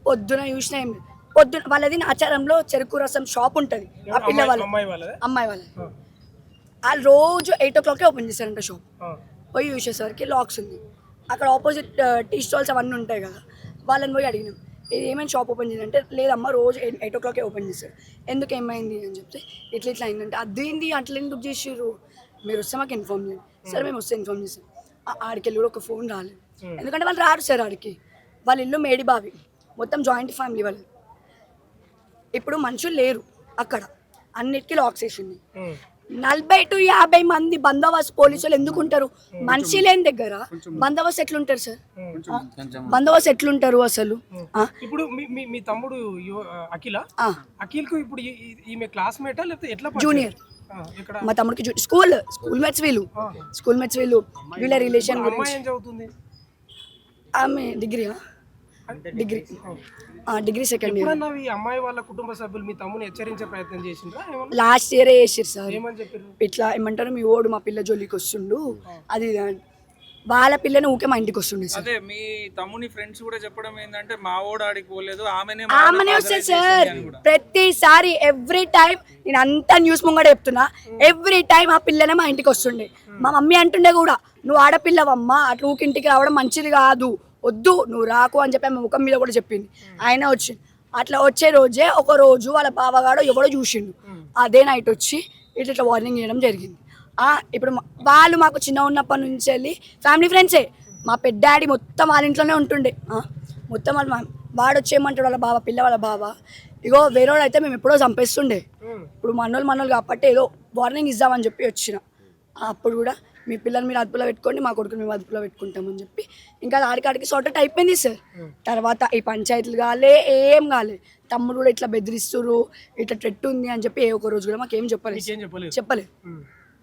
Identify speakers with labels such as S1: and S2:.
S1: పొద్దున చూసిన ఏం లేదు. పొద్దున వాళ్ళది ఆచారంలో చెరుకు రసం షాప్ ఉంటుంది ఆ పిల్ల వాళ్ళ అమ్మాయి వాళ్ళ వాళ్ళు రోజు 8 o'clock ఓపెన్ చేస్తారంట షాప్. పోయి చూసేసరికి లాక్స్ ఉంది. అక్కడ ఆపోజిట్ టీ స్టాల్స్ అవన్నీ ఉంటాయి కదా, వాళ్ళని పోయి అడిగినాం ఇది ఏమైనా షాప్ ఓపెన్ చేయాలంటే లేదమ్మా రోజు 8 o'clock ఓపెన్ చేస్తారు. ఎందుకు ఏమైంది అని చెప్తే ఇట్లా ఇట్లా అయిందంటే అదేంది అట్లా ఎందుకు చేసిర్రు, మీరు వస్తే మాకు ఇన్ఫార్మ్ చేయండి. సరే మేము వస్తే ఇన్ఫార్మ్ చేస్తాం. ఆడికి వెళ్ళి కూడా ఒక ఫోన్ రాలేదు, ఎందుకంటే వాళ్ళు రారు సార్ ఆడికి. వాళ్ళ ఇల్లు మేడిబావి, మొత్తం జాయింట్ ఫ్యామిలీ వాళ్ళు. ఇప్పుడు మనుషులు లేరు అక్కడ, అన్నిటికీ లాక్స్ వేసింది. 40 to 50 మంది బందోబస్తు పోలీసులు ఎందుకు ఉంటారు? మనిషి లేని దగ్గర బందోబస్తు ఎట్లుంటారు సార్? బందోబస్తు ఎట్లుంటారు అసలు?
S2: ఇప్పుడు మీ తమ్ముడు అఖిల్కు ఇప్పుడు ఈమె క్లాస్మేటా లేకపోతే ఎట్లా?
S1: జూనియర్. మా తమ్ముడికి స్కూల్ మేట్స్ వీళ్ళు, వీళ్ళ రిలేషన్ గురించి. ఆమె డిగ్రీ సెకండ్ ఇయర్.
S2: అమ్మాయి వాళ్ళ కుటుంబ సభ్యులు మీ తమ్ముని హెచ్చరించే ప్రయత్నం చేసిండ్రా?
S1: లాస్ట్ ఇయర్ చేసిర్రు సార్.
S2: ఏమని చెప్పారు?
S1: ఇట్లా ఏమంటారు, మీ ఓడు మా పిల్ల జోలికి వస్తుండు, అది వాళ్ళ పిల్లని ఊకే మా ఇంటికి వస్తుండే సార్.
S3: అదే మీ తమ్ముని ఫ్రెండ్స్ కూడా చెప్పడం ఏంటంటే మా ఓడు ఆడికి పోలేదు,
S1: ఆమెనే వస్తుంది సార్ ప్రతిసారి. ఎవ్రీ టైం నేను అంతా న్యూస్ ముంగడ చెప్తున్నా, ఎవ్రీ టైం ఆ పిల్లనే మా ఇంటికి వస్తుండే. మా మమ్మీ అంటుండే కూడా, నువ్వు ఆడపిల్లవమ్మా అట్లా ఊకి ఇంటికి రావడం మంచిది కాదు, వద్దు నువ్వు రాకు అని చెప్పి ఆమె ముఖం మీద కూడా చెప్పింది. ఆయన వచ్చింది. అట్లా వచ్చే రోజే ఒక రోజు వాళ్ళ బావగాడు ఎవడో చూసిండు, అదే నైట్ వచ్చి ఇట్లా వార్నింగ్ చేయడం జరిగింది. ఇప్పుడు వాళ్ళు మాకు చిన్న ఉన్నప్పటి నుంచి వెళ్ళి ఫ్యామిలీ ఫ్రెండ్సే. మా పెద్ద డాడీ మొత్తం వాళ్ళ ఇంట్లోనే ఉంటుండే. మొత్తం వాడు వచ్చేయమంటాడు వాళ్ళ బావ, పిల్ల వాళ్ళ బావ. ఇగో వేరేవాడు అయితే మేము ఎప్పుడో చంపేస్తుండే, ఇప్పుడు మనోళ్ళు కాబట్టి ఏదో వార్నింగ్ ఇద్దామని చెప్పి వచ్చిన. అప్పుడు కూడా మీ పిల్లల్ని మీరు అదుపులో పెట్టుకోండి, మా కొడుకుని మేము అదుపులో పెట్టుకుంటామని చెప్పి ఇంకా ఆడికాడికి సార్ట్ అవుట్ అయిపోయింది సార్. తర్వాత ఈ పంచాయతీలు కాలే, ఏం కాలే. తమ్ముడు కూడా ఇట్లా బెదిరిస్తున్నారు, ఇట్లా ట్రెట్ ఉంది అని చెప్పి ఏ ఒక్క రోజు కూడా మాకేం చెప్పలేదు.